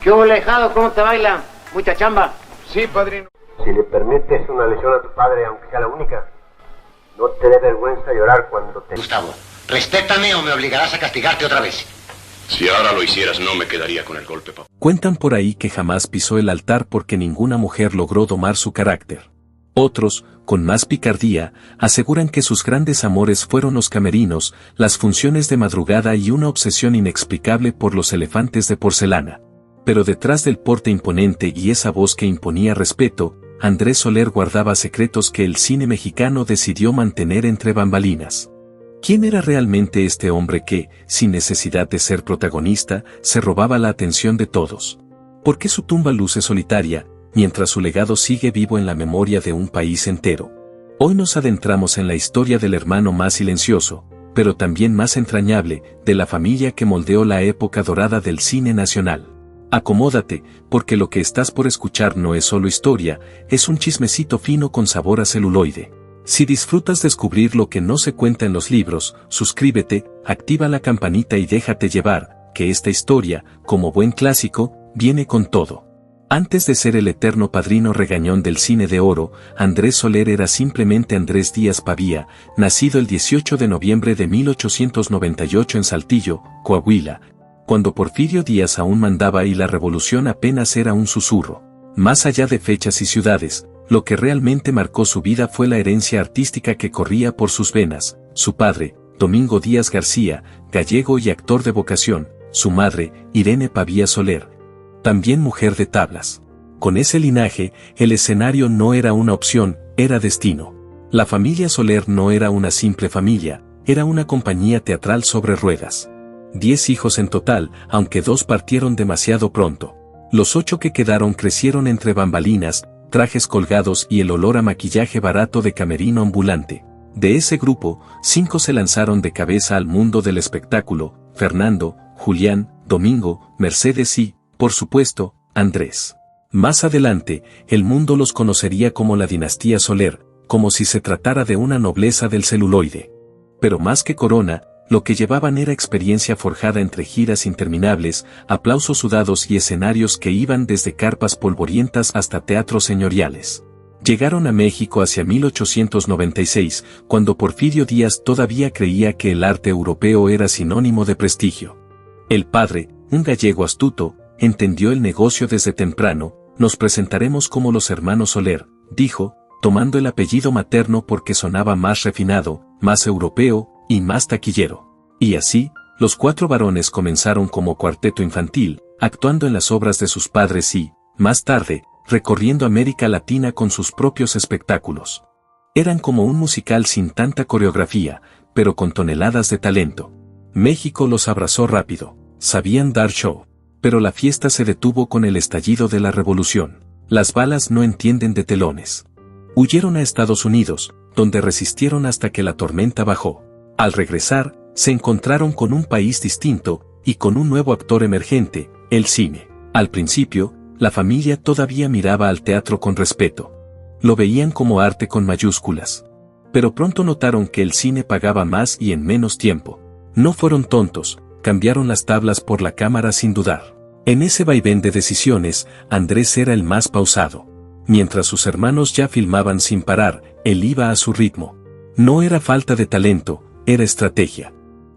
¿Qué hubo, Lejado? ¿Cómo te baila? ¿Mucha chamba? Sí, padrino. Si le permites una lesión a tu padre, aunque sea la única, no te dé vergüenza llorar cuando te... Gustavo, respétame o me obligarás a castigarte otra vez. Si ahora lo hicieras, no me quedaría con el golpe, papá. Cuentan por ahí que jamás pisó el altar porque ninguna mujer logró domar su carácter. Otros, con más picardía, aseguran que sus grandes amores fueron los camerinos, las funciones de madrugada y una obsesión inexplicable por los elefantes de porcelana. Pero detrás del porte imponente y esa voz que imponía respeto, Andrés Soler guardaba secretos que el cine mexicano decidió mantener entre bambalinas. ¿Quién era realmente este hombre que, sin necesidad de ser protagonista, se robaba la atención de todos? ¿Por qué su tumba luce solitaria, mientras su legado sigue vivo en la memoria de un país entero? Hoy nos adentramos en la historia del hermano más silencioso, pero también más entrañable, de la familia que moldeó la época dorada del cine nacional. Acomódate, porque lo que estás por escuchar no es solo historia, es un chismecito fino con sabor a celuloide. Si disfrutas descubrir lo que no se cuenta en los libros, suscríbete, activa la campanita y déjate llevar, que esta historia, como buen clásico, viene con todo. Antes de ser el eterno padrino regañón del cine de oro, Andrés Soler era simplemente Andrés Díaz Pavía, nacido el 18 de noviembre de 1898 en Saltillo, Coahuila, cuando Porfirio Díaz aún mandaba y la revolución apenas era un susurro. Más allá de fechas y ciudades, lo que realmente marcó su vida fue la herencia artística que corría por sus venas. Su padre, Domingo Díaz García, gallego y actor de vocación; su madre, Irene Pavía Soler, también mujer de tablas. Con ese linaje, el escenario no era una opción, era destino. La familia Soler no era una simple familia, era una compañía teatral sobre ruedas. 10 hijos en total, aunque 2 partieron demasiado pronto. Los 8 que quedaron crecieron entre bambalinas, trajes colgados y el olor a maquillaje barato de camerino ambulante. De ese grupo, 5 se lanzaron de cabeza al mundo del espectáculo: Fernando, Julián, Domingo, Mercedes y, por supuesto, Andrés. Más adelante, el mundo los conocería como la dinastía Soler, como si se tratara de una nobleza del celuloide. Pero más que corona, lo que llevaban era experiencia forjada entre giras interminables, aplausos sudados y escenarios que iban desde carpas polvorientas hasta teatros señoriales. Llegaron a México hacia 1896, cuando Porfirio Díaz todavía creía que el arte europeo era sinónimo de prestigio. El padre, un gallego astuto, entendió el negocio desde temprano. Nos presentaremos como los hermanos Soler, dijo, tomando el apellido materno porque sonaba más refinado, más europeo y más taquillero. Y así, los 4 varones comenzaron como cuarteto infantil, actuando en las obras de sus padres y, más tarde, recorriendo América Latina con sus propios espectáculos. Eran como un musical sin tanta coreografía, pero con toneladas de talento. México los abrazó rápido, sabían dar show. Pero la fiesta se detuvo con el estallido de la revolución. Las balas no entienden de telones. Huyeron a Estados Unidos, donde resistieron hasta que la tormenta bajó. Al regresar, se encontraron con un país distinto, y con un nuevo actor emergente, el cine. Al principio, la familia todavía miraba al teatro con respeto. Lo veían como arte con mayúsculas. Pero pronto notaron que el cine pagaba más y en menos tiempo. No fueron tontos, cambiaron las tablas por la cámara sin dudar. En ese vaivén de decisiones, Andrés era el más pausado. Mientras sus hermanos ya filmaban sin parar, él iba a su ritmo. No era falta de talento, era estrategia.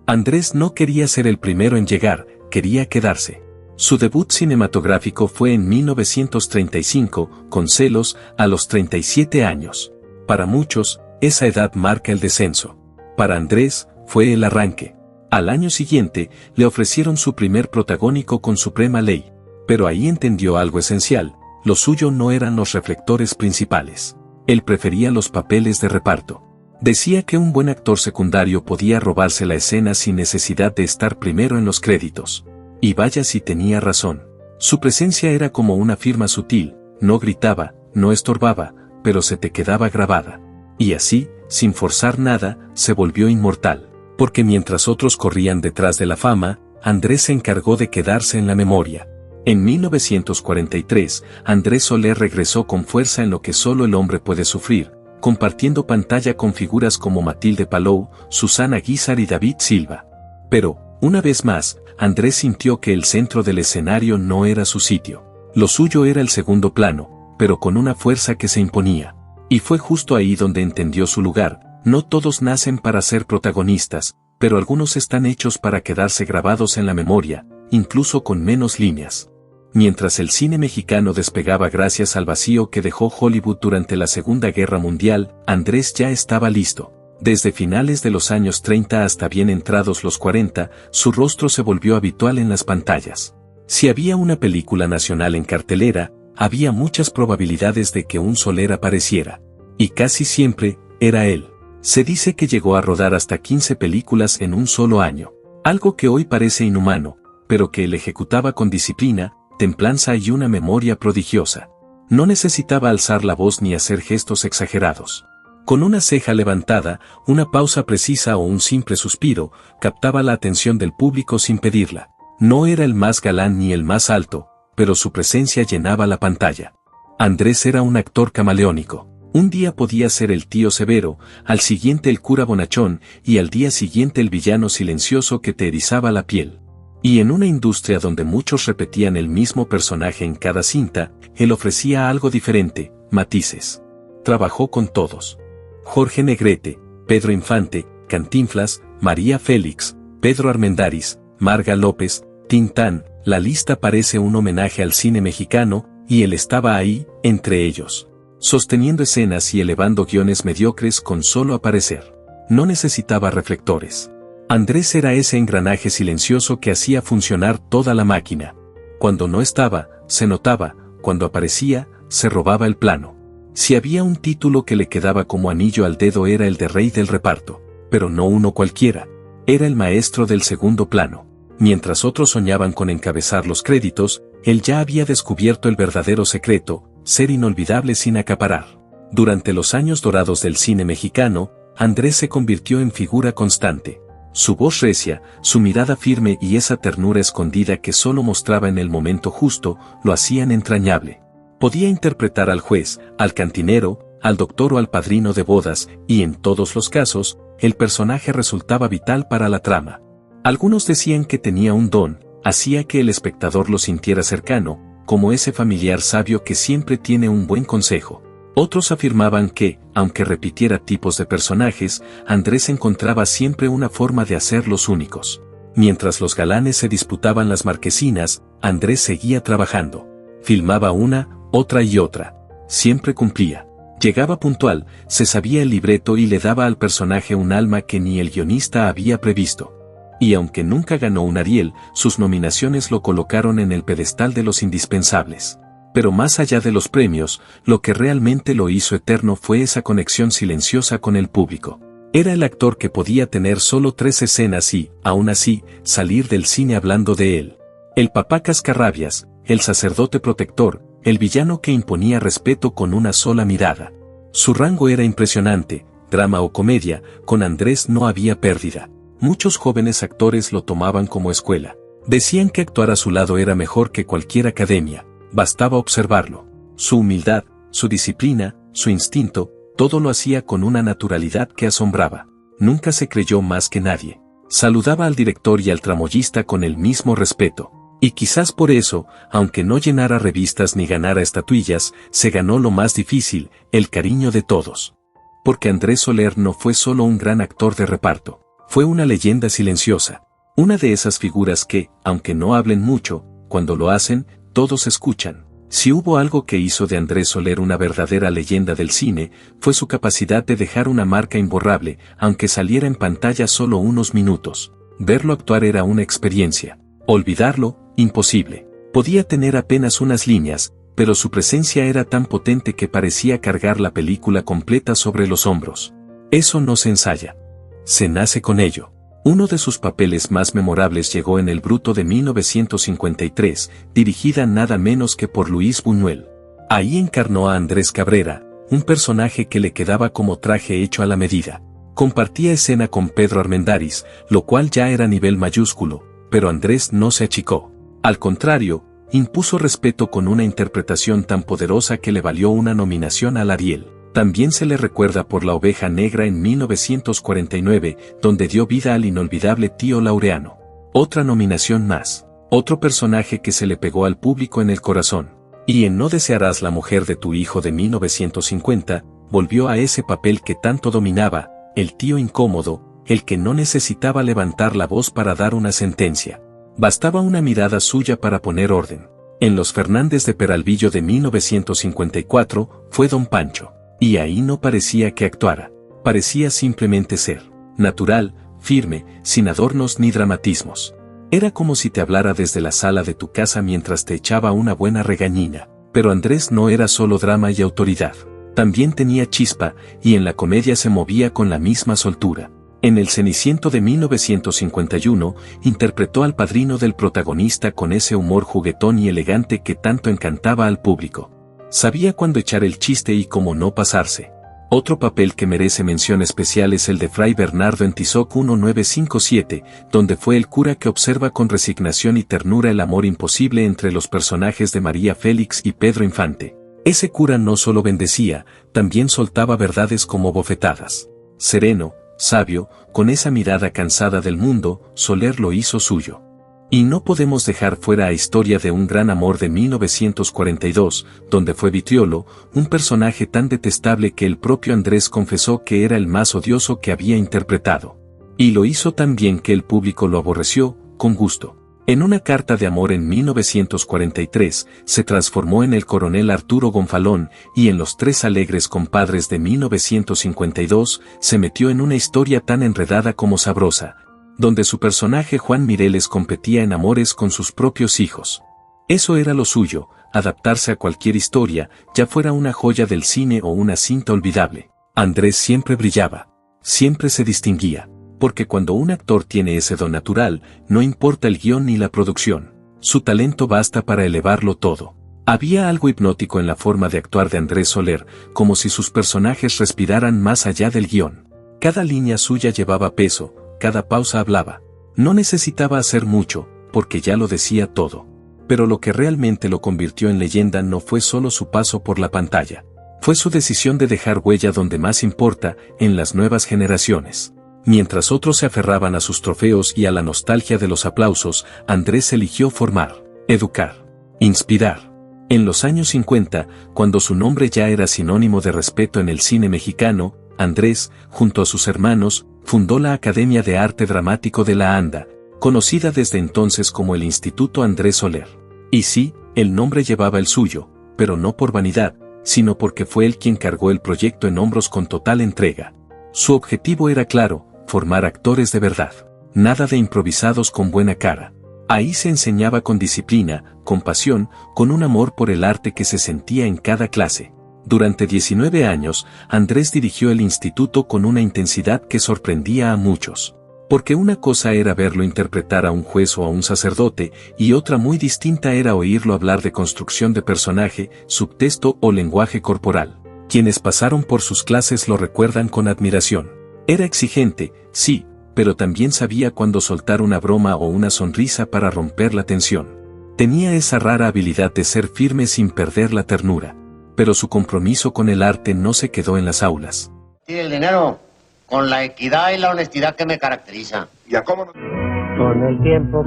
Andrés no quería ser el primero en llegar, quería quedarse. Su debut cinematográfico fue en 1935, con Celos, a los 37 años. Para muchos, esa edad marca el descenso. Para Andrés, fue el arranque. Al año siguiente, le ofrecieron su primer protagónico con Suprema Ley. Pero ahí entendió algo esencial: lo suyo no eran los reflectores principales. Él prefería los papeles de reparto. Decía que un buen actor secundario podía robarse la escena sin necesidad de estar primero en los créditos. Y vaya si tenía razón. Su presencia era como una firma sutil, no gritaba, no estorbaba, pero se te quedaba grabada. Y así, sin forzar nada, se volvió inmortal. Porque mientras otros corrían detrás de la fama, Andrés se encargó de quedarse en la memoria. En 1943, Andrés Soler regresó con fuerza en Lo que solo el hombre puede sufrir, compartiendo pantalla con figuras como Matilde Palou, Susana Guízar y David Silva. Pero, una vez más, Andrés sintió que el centro del escenario no era su sitio. Lo suyo era el segundo plano, pero con una fuerza que se imponía. Y fue justo ahí donde entendió su lugar. No todos nacen para ser protagonistas, pero algunos están hechos para quedarse grabados en la memoria, incluso con menos líneas. Mientras el cine mexicano despegaba gracias al vacío que dejó Hollywood durante la Segunda Guerra Mundial, Andrés ya estaba listo. Desde finales de los años 30 hasta bien entrados los 40, su rostro se volvió habitual en las pantallas. Si había una película nacional en cartelera, había muchas probabilidades de que un Soler apareciera. Y casi siempre, era él. Se dice que llegó a rodar hasta 15 películas en un solo año. Algo que hoy parece inhumano, pero que él ejecutaba con disciplina, templanza y una memoria prodigiosa. No necesitaba alzar la voz ni hacer gestos exagerados. Con una ceja levantada, una pausa precisa o un simple suspiro, captaba la atención del público sin pedirla. No era el más galán ni el más alto, pero su presencia llenaba la pantalla. Andrés era un actor camaleónico. Un día podía ser el tío severo, al siguiente el cura bonachón y al día siguiente el villano silencioso que te erizaba la piel. Y en una industria donde muchos repetían el mismo personaje en cada cinta, él ofrecía algo diferente, matices. Trabajó con todos. Jorge Negrete, Pedro Infante, Cantinflas, María Félix, Pedro Armendáriz, Marga López, Tintán, la lista parece un homenaje al cine mexicano, y él estaba ahí, entre ellos, sosteniendo escenas y elevando guiones mediocres con solo aparecer. No necesitaba reflectores. Andrés era ese engranaje silencioso que hacía funcionar toda la máquina. Cuando no estaba, se notaba, cuando aparecía, se robaba el plano. Si había un título que le quedaba como anillo al dedo era el de rey del reparto, pero no uno cualquiera. Era el maestro del segundo plano. Mientras otros soñaban con encabezar los créditos, él ya había descubierto el verdadero secreto, ser inolvidable sin acaparar. Durante los años dorados del cine mexicano, Andrés se convirtió en figura constante. Su voz recia, su mirada firme y esa ternura escondida que solo mostraba en el momento justo, lo hacían entrañable. Podía interpretar al juez, al cantinero, al doctor o al padrino de bodas, y en todos los casos, el personaje resultaba vital para la trama. Algunos decían que tenía un don, hacía que el espectador lo sintiera cercano, como ese familiar sabio que siempre tiene un buen consejo. Otros afirmaban que, aunque repitiera tipos de personajes, Andrés encontraba siempre una forma de hacerlos únicos. Mientras los galanes se disputaban las marquesinas, Andrés seguía trabajando. Filmaba una, otra y otra. Siempre cumplía. Llegaba puntual, se sabía el libreto y le daba al personaje un alma que ni el guionista había previsto. Y aunque nunca ganó un Ariel, sus nominaciones lo colocaron en el pedestal de los indispensables. Pero más allá de los premios, lo que realmente lo hizo eterno fue esa conexión silenciosa con el público. Era el actor que podía tener solo 3 escenas y, aún así, salir del cine hablando de él. El papá cascarrabias, el sacerdote protector, el villano que imponía respeto con una sola mirada. Su rango era impresionante, drama o comedia, con Andrés no había pérdida. Muchos jóvenes actores lo tomaban como escuela. Decían que actuar a su lado era mejor que cualquier academia. Bastaba observarlo. Su humildad, su disciplina, su instinto, todo lo hacía con una naturalidad que asombraba. Nunca se creyó más que nadie. Saludaba al director y al tramoyista con el mismo respeto. Y quizás por eso, aunque no llenara revistas ni ganara estatuillas, se ganó lo más difícil, el cariño de todos. Porque Andrés Soler no fue solo un gran actor de reparto. Fue una leyenda silenciosa. Una de esas figuras que, aunque no hablen mucho, cuando lo hacen, todos escuchan. Si hubo algo que hizo de Andrés Soler una verdadera leyenda del cine, fue su capacidad de dejar una marca imborrable, aunque saliera en pantalla solo unos minutos. Verlo actuar era una experiencia. Olvidarlo, imposible. Podía tener apenas unas líneas, pero su presencia era tan potente que parecía cargar la película completa sobre los hombros. Eso no se ensaya. Se nace con ello. Uno de sus papeles más memorables llegó en El Bruto de 1953, dirigida nada menos que por Luis Buñuel. Ahí encarnó a Andrés Cabrera, un personaje que le quedaba como traje hecho a la medida. Compartía escena con Pedro Armendáriz, lo cual ya era nivel mayúsculo, pero Andrés no se achicó. Al contrario, impuso respeto con una interpretación tan poderosa que le valió una nominación al Ariel. También se le recuerda por La Oveja Negra en 1949, donde dio vida al inolvidable Tío Laureano. Otra nominación más. Otro personaje que se le pegó al público en el corazón. Y en No desearás la mujer de tu hijo de 1950, volvió a ese papel que tanto dominaba, el tío incómodo, el que no necesitaba levantar la voz para dar una sentencia. Bastaba una mirada suya para poner orden. En Los Fernández de Peralvillo de 1954, fue Don Pancho. Y ahí no parecía que actuara. Parecía simplemente ser. Natural, firme, sin adornos ni dramatismos. Era como si te hablara desde la sala de tu casa mientras te echaba una buena regañina. Pero Andrés no era solo drama y autoridad. También tenía chispa, y en la comedia se movía con la misma soltura. En El Ceniciento de 1951, interpretó al padrino del protagonista con ese humor juguetón y elegante que tanto encantaba al público. Sabía cuándo echar el chiste y cómo no pasarse. Otro papel que merece mención especial es el de Fray Bernardo en Tizoc 1957, donde fue el cura que observa con resignación y ternura el amor imposible entre los personajes de María Félix y Pedro Infante. Ese cura no solo bendecía, también soltaba verdades como bofetadas. Sereno, sabio, con esa mirada cansada del mundo, Soler lo hizo suyo. Y no podemos dejar fuera a Historia de un gran amor de 1942, donde fue Vitriolo, un personaje tan detestable que el propio Andrés confesó que era el más odioso que había interpretado. Y lo hizo tan bien que el público lo aborreció, con gusto. En Una carta de amor en 1943, se transformó en el coronel Arturo Gonfalón, y en Los tres alegres compadres de 1952, se metió en una historia tan enredada como sabrosa, donde su personaje Juan Mireles competía en amores con sus propios hijos. Eso era lo suyo, adaptarse a cualquier historia, ya fuera una joya del cine o una cinta olvidable. Andrés siempre brillaba, siempre se distinguía, porque cuando un actor tiene ese don natural, no importa el guión ni la producción, su talento basta para elevarlo todo. Había algo hipnótico en la forma de actuar de Andrés Soler, como si sus personajes respiraran más allá del guión. Cada línea suya llevaba peso, cada pausa hablaba. No necesitaba hacer mucho, porque ya lo decía todo. Pero lo que realmente lo convirtió en leyenda no fue solo su paso por la pantalla. Fue su decisión de dejar huella donde más importa, en las nuevas generaciones. Mientras otros se aferraban a sus trofeos y a la nostalgia de los aplausos, Andrés eligió formar, educar, inspirar. En los años 50, cuando su nombre ya era sinónimo de respeto en el cine mexicano, Andrés, junto a sus hermanos, fundó la Academia de Arte Dramático de la ANDA, conocida desde entonces como el Instituto Andrés Soler. Y sí, el nombre llevaba el suyo, pero no por vanidad, sino porque fue él quien cargó el proyecto en hombros con total entrega. Su objetivo era claro, formar actores de verdad, nada de improvisados con buena cara. Ahí se enseñaba con disciplina, con pasión, con un amor por el arte que se sentía en cada clase. Durante 19 años, Andrés dirigió el instituto con una intensidad que sorprendía a muchos. Porque una cosa era verlo interpretar a un juez o a un sacerdote, y otra muy distinta era oírlo hablar de construcción de personaje, subtexto o lenguaje corporal. Quienes pasaron por sus clases lo recuerdan con admiración. Era exigente, sí, pero también sabía cuándo soltar una broma o una sonrisa para romper la tensión. Tenía esa rara habilidad de ser firme sin perder la ternura. Pero su compromiso con el arte no se quedó en las aulas. Sí, el dinero, con la equidad y la honestidad que me caracteriza. ¿Y a cómo no? Con el tiempo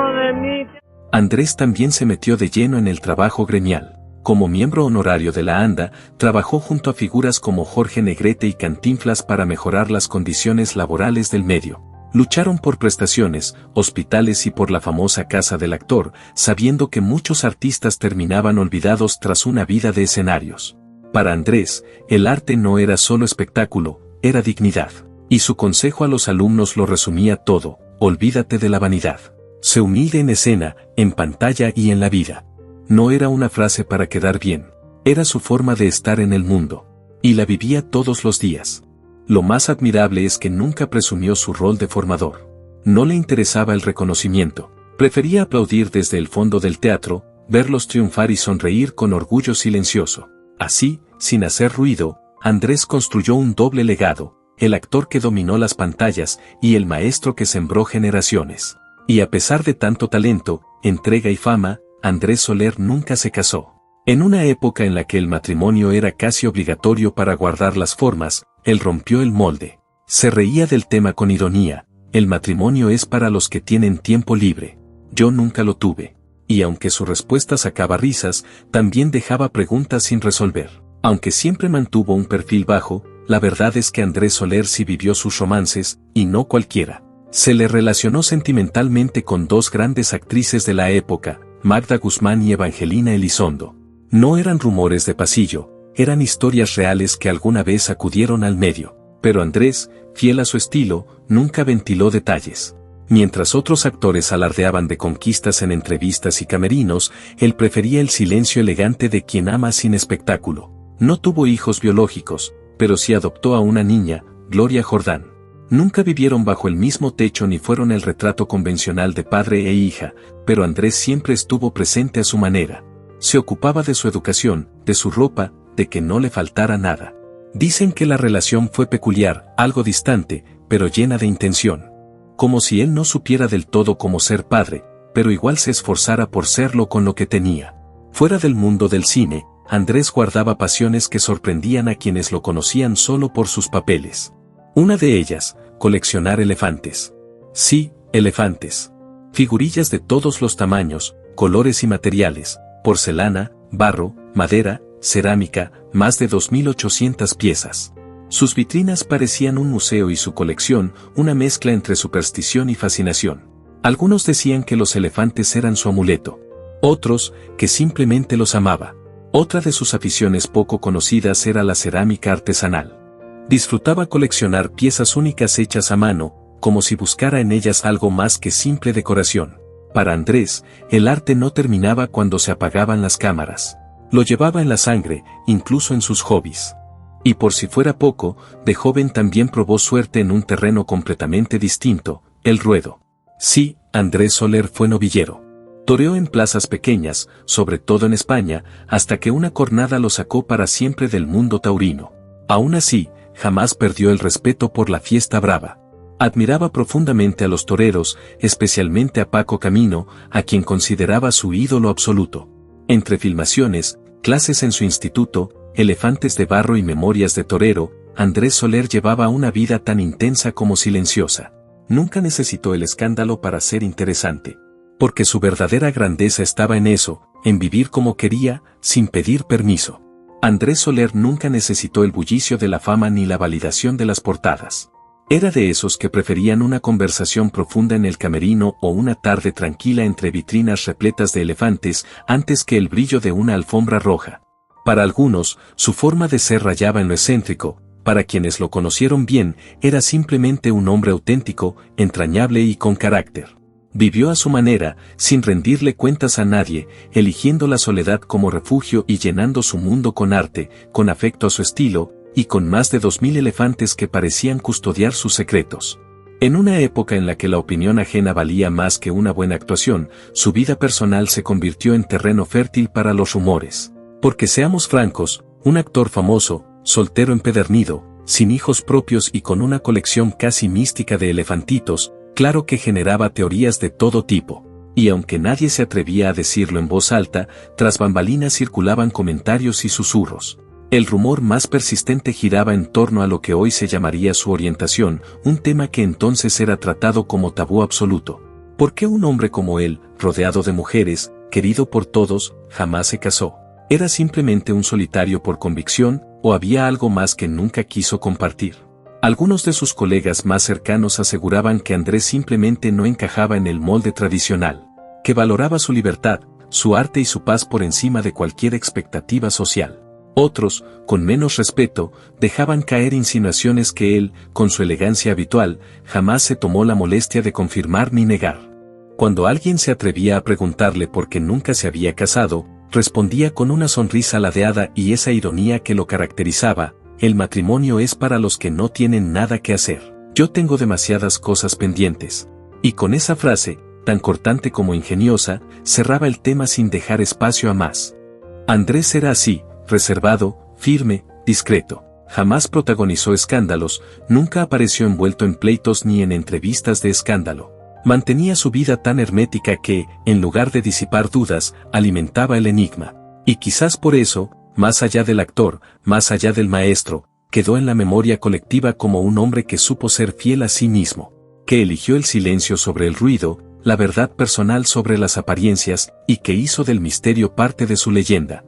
de mi... Andrés también se metió de lleno en el trabajo gremial. Como miembro honorario de la ANDA, trabajó junto a figuras como Jorge Negrete y Cantinflas para mejorar las condiciones laborales del medio. Lucharon por prestaciones, hospitales y por la famosa casa del actor, sabiendo que muchos artistas terminaban olvidados tras una vida de escenarios. Para Andrés, el arte no era solo espectáculo, era dignidad. Y su consejo a los alumnos lo resumía todo: olvídate de la vanidad. Sé humilde en escena, en pantalla y en la vida. No era una frase para quedar bien, era su forma de estar en el mundo. Y la vivía todos los días. Lo más admirable es que nunca presumió su rol de formador. No le interesaba el reconocimiento. Prefería aplaudir desde el fondo del teatro, verlos triunfar y sonreír con orgullo silencioso. Así, sin hacer ruido, Andrés construyó un doble legado: el actor que dominó las pantallas y el maestro que sembró generaciones. Y a pesar de tanto talento, entrega y fama, Andrés Soler nunca se casó. En una época en la que el matrimonio era casi obligatorio para guardar las formas, él rompió el molde. Se reía del tema con ironía, el matrimonio es para los que tienen tiempo libre. Yo nunca lo tuve. Y aunque su respuesta sacaba risas, también dejaba preguntas sin resolver. Aunque siempre mantuvo un perfil bajo, la verdad es que Andrés Soler sí vivió sus romances, y no cualquiera. Se le relacionó sentimentalmente con dos grandes actrices de la época, Magda Guzmán y Evangelina Elizondo. No eran rumores de pasillo, eran historias reales que alguna vez acudieron al medio. Pero Andrés, fiel a su estilo, nunca ventiló detalles. Mientras otros actores alardeaban de conquistas en entrevistas y camerinos, él prefería el silencio elegante de quien ama sin espectáculo. No tuvo hijos biológicos, pero sí adoptó a una niña, Gloria Jordán. Nunca vivieron bajo el mismo techo ni fueron el retrato convencional de padre e hija, pero Andrés siempre estuvo presente a su manera. Se ocupaba de su educación, de su ropa, de que no le faltara nada. Dicen que la relación fue peculiar, algo distante, pero llena de intención. Como si él no supiera del todo cómo ser padre, pero igual se esforzara por serlo con lo que tenía. Fuera del mundo del cine, Andrés guardaba pasiones que sorprendían a quienes lo conocían solo por sus papeles. Una de ellas, coleccionar elefantes. Sí, elefantes. Figurillas de todos los tamaños, colores y materiales, porcelana, barro, madera, cerámica, más de 2.800 piezas. Sus vitrinas parecían un museo y su colección una mezcla entre superstición y fascinación. Algunos decían que los elefantes eran su amuleto. Otros, que simplemente los amaba. Otra de sus aficiones poco conocidas era la cerámica artesanal. Disfrutaba coleccionar piezas únicas hechas a mano, como si buscara en ellas algo más que simple decoración. Para Andrés, el arte no terminaba cuando se apagaban las cámaras. Lo llevaba en la sangre, incluso en sus hobbies. Y por si fuera poco, de joven también probó suerte en un terreno completamente distinto, el ruedo. Sí, Andrés Soler fue novillero. Toreó en plazas pequeñas, sobre todo en España, hasta que una cornada lo sacó para siempre del mundo taurino. Aún así, jamás perdió el respeto por la fiesta brava. Admiraba profundamente a los toreros, especialmente a Paco Camino, a quien consideraba su ídolo absoluto. Entre filmaciones, clases en su instituto, elefantes de barro y memorias de torero, Andrés Soler llevaba una vida tan intensa como silenciosa. Nunca necesitó el escándalo para ser interesante. Porque su verdadera grandeza estaba en eso, en vivir como quería, sin pedir permiso. Andrés Soler nunca necesitó el bullicio de la fama ni la validación de las portadas. Era de esos que preferían una conversación profunda en el camerino o una tarde tranquila entre vitrinas repletas de elefantes antes que el brillo de una alfombra roja. Para algunos, su forma de ser rayaba en lo excéntrico, para quienes lo conocieron bien, era simplemente un hombre auténtico, entrañable y con carácter. Vivió a su manera, sin rendirle cuentas a nadie, eligiendo la soledad como refugio y llenando su mundo con arte, con afecto a su estilo, y con más de 2.000 elefantes que parecían custodiar sus secretos. En una época en la que la opinión ajena valía más que una buena actuación, su vida personal se convirtió en terreno fértil para los rumores. Porque seamos francos, un actor famoso, soltero empedernido, sin hijos propios y con una colección casi mística de elefantitos, claro que generaba teorías de todo tipo. Y aunque nadie se atrevía a decirlo en voz alta, tras bambalinas circulaban comentarios y susurros. El rumor más persistente giraba en torno a lo que hoy se llamaría su orientación, un tema que entonces era tratado como tabú absoluto. ¿Por qué un hombre como él, rodeado de mujeres, querido por todos, jamás se casó? ¿Era simplemente un solitario por convicción, o había algo más que nunca quiso compartir? Algunos de sus colegas más cercanos aseguraban que Andrés simplemente no encajaba en el molde tradicional, que valoraba su libertad, su arte y su paz por encima de cualquier expectativa social. Otros, con menos respeto, dejaban caer insinuaciones que él, con su elegancia habitual, jamás se tomó la molestia de confirmar ni negar. Cuando alguien se atrevía a preguntarle por qué nunca se había casado, respondía con una sonrisa ladeada y esa ironía que lo caracterizaba: el matrimonio es para los que no tienen nada que hacer. Yo tengo demasiadas cosas pendientes. Y con esa frase, tan cortante como ingeniosa, cerraba el tema sin dejar espacio a más. Andrés era así, reservado, firme, discreto. Jamás protagonizó escándalos, nunca apareció envuelto en pleitos ni en entrevistas de escándalo. Mantenía su vida tan hermética que, en lugar de disipar dudas, alimentaba el enigma. Y quizás por eso, más allá del actor, más allá del maestro, quedó en la memoria colectiva como un hombre que supo ser fiel a sí mismo. que eligió el silencio sobre el ruido, la verdad personal sobre las apariencias, y que hizo del misterio parte de su leyenda.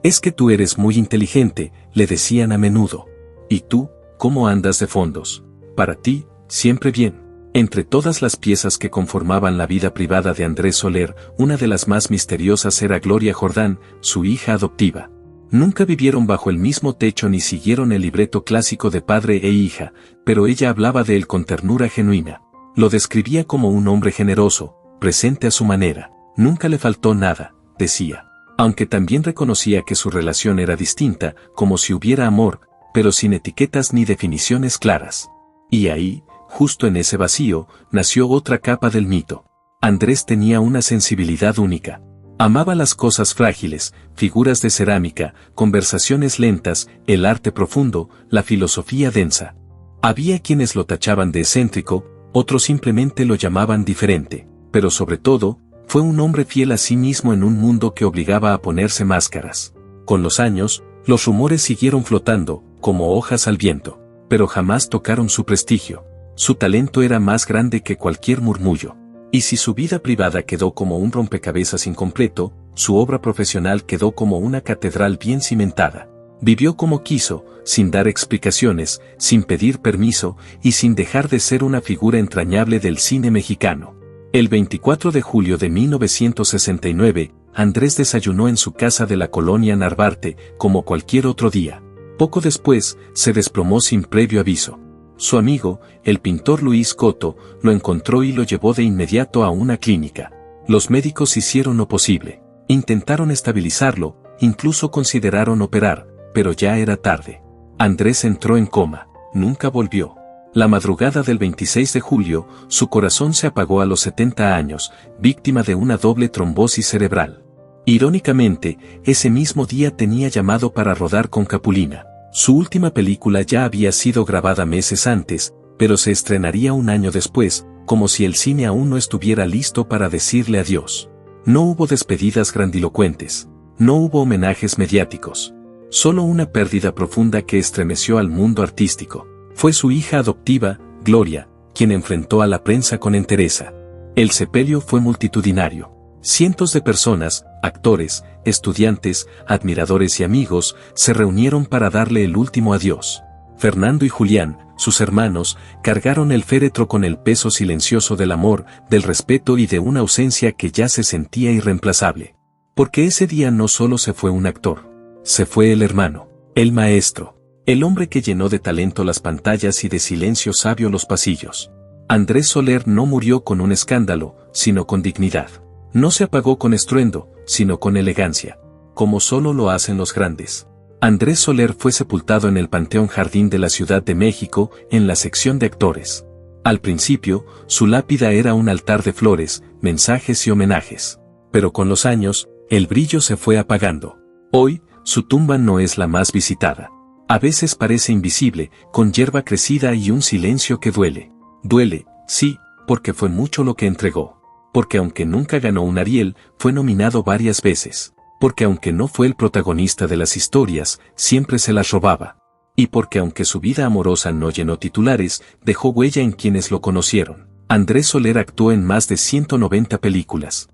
Es que tú eres muy inteligente, le decían a menudo. ¿Y tú, cómo andas de fondos? Para ti, siempre bien. Entre todas las piezas que conformaban la vida privada de Andrés Soler, una de las más misteriosas era Gloria Jordán, su hija adoptiva. Nunca vivieron bajo el mismo techo ni siguieron el libreto clásico de padre e hija, pero ella hablaba de él con ternura genuina. Lo describía como un hombre generoso, presente a su manera. Nunca le faltó nada, decía. Aunque también reconocía que su relación era distinta, como si hubiera amor, pero sin etiquetas ni definiciones claras. Y ahí, justo en ese vacío, nació otra capa del mito. Andrés tenía una sensibilidad única. Amaba las cosas frágiles, figuras de cerámica, conversaciones lentas, el arte profundo, la filosofía densa. Había quienes lo tachaban de excéntrico, otros simplemente lo llamaban diferente, pero sobre todo, fue un hombre fiel a sí mismo en un mundo que obligaba a ponerse máscaras. Con los años, los rumores siguieron flotando, como hojas al viento, pero jamás tocaron su prestigio. Su talento era más grande que cualquier murmullo. Y si su vida privada quedó como un rompecabezas incompleto, su obra profesional quedó como una catedral bien cimentada. Vivió como quiso, sin dar explicaciones, sin pedir permiso y sin dejar de ser una figura entrañable del cine mexicano. El 24 de julio de 1969, Andrés desayunó en su casa de la colonia Narvarte, como cualquier otro día. Poco después, se desplomó sin previo aviso. Su amigo, el pintor Luis Coto, lo encontró y lo llevó de inmediato a una clínica. Los médicos hicieron lo posible. Intentaron estabilizarlo, incluso consideraron operar, pero ya era tarde. Andrés entró en coma, nunca volvió. La madrugada del 26 de julio, su corazón se apagó a los 70 años, víctima de una doble trombosis cerebral. Irónicamente, ese mismo día tenía llamado para rodar con Capulina. Su última película ya había sido grabada meses antes, pero se estrenaría un año después, como si el cine aún no estuviera listo para decirle adiós. No hubo despedidas grandilocuentes. No hubo homenajes mediáticos. Solo una pérdida profunda que estremeció al mundo artístico. Fue su hija adoptiva, Gloria, quien enfrentó a la prensa con entereza. El sepelio fue multitudinario. Cientos de personas, actores, estudiantes, admiradores y amigos, se reunieron para darle el último adiós. Fernando y Julián, sus hermanos, cargaron el féretro con el peso silencioso del amor, del respeto y de una ausencia que ya se sentía irreemplazable. Porque ese día no solo se fue un actor. Se fue el hermano, el maestro, el hombre que llenó de talento las pantallas y de silencio sabio los pasillos. Andrés Soler no murió con un escándalo, sino con dignidad. No se apagó con estruendo, sino con elegancia, como solo lo hacen los grandes. Andrés Soler fue sepultado en el Panteón Jardín de la Ciudad de México, en la sección de actores. Al principio, su lápida era un altar de flores, mensajes y homenajes. Pero con los años, el brillo se fue apagando. Hoy, su tumba no es la más visitada. A veces parece invisible, con hierba crecida y un silencio que duele. Duele, sí, porque fue mucho lo que entregó. Porque aunque nunca ganó un Ariel, fue nominado varias veces. Porque aunque no fue el protagonista de las historias, siempre se las robaba. Y porque aunque su vida amorosa no llenó titulares, dejó huella en quienes lo conocieron. Andrés Soler actuó en más de 190 películas.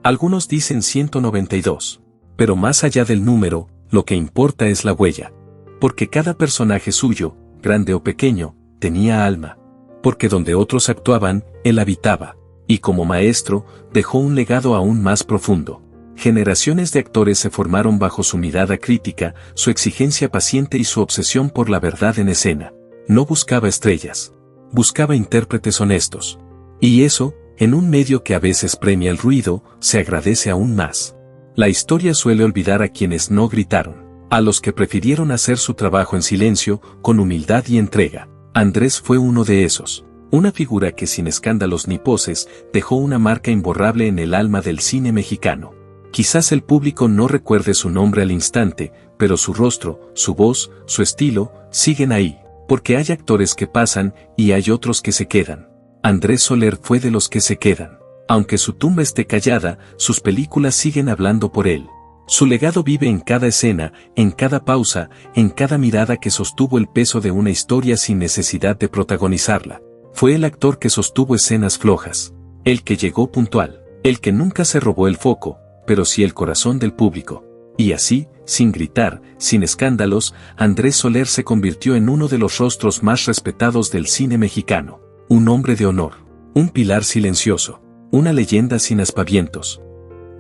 Algunos dicen 192. Pero más allá del número, lo que importa es la huella. Porque cada personaje suyo, grande o pequeño, tenía alma. Porque donde otros actuaban, él habitaba. Y como maestro, dejó un legado aún más profundo. Generaciones de actores se formaron bajo su mirada crítica, su exigencia paciente y su obsesión por la verdad en escena. No buscaba estrellas. Buscaba intérpretes honestos. Y eso, en un medio que a veces premia el ruido, se agradece aún más. La historia suele olvidar a quienes no gritaron, a los que prefirieron hacer su trabajo en silencio, con humildad y entrega. Andrés fue uno de esos. Una figura que sin escándalos ni poses, dejó una marca imborrable en el alma del cine mexicano. Quizás el público no recuerde su nombre al instante, pero su rostro, su voz, su estilo, siguen ahí, porque hay actores que pasan y hay otros que se quedan. Andrés Soler fue de los que se quedan. Aunque su tumba esté callada, sus películas siguen hablando por él. Su legado vive en cada escena, en cada pausa, en cada mirada que sostuvo el peso de una historia sin necesidad de protagonizarla. Fue el actor que sostuvo escenas flojas, el que llegó puntual, el que nunca se robó el foco, pero sí el corazón del público. Y así, sin gritar, sin escándalos, Andrés Soler se convirtió en uno de los rostros más respetados del cine mexicano. Un hombre de honor, un pilar silencioso, una leyenda sin aspavientos.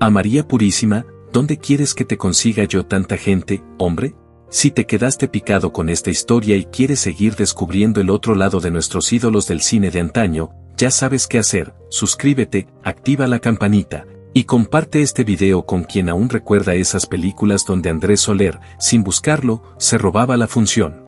A María Purísima, ¿dónde quieres que te consiga yo tanta gente, hombre? Si te quedaste picado con esta historia y quieres seguir descubriendo el otro lado de nuestros ídolos del cine de antaño, ya sabes qué hacer, suscríbete, activa la campanita, y comparte este video con quien aún recuerda esas películas donde Andrés Soler, sin buscarlo, se robaba la función.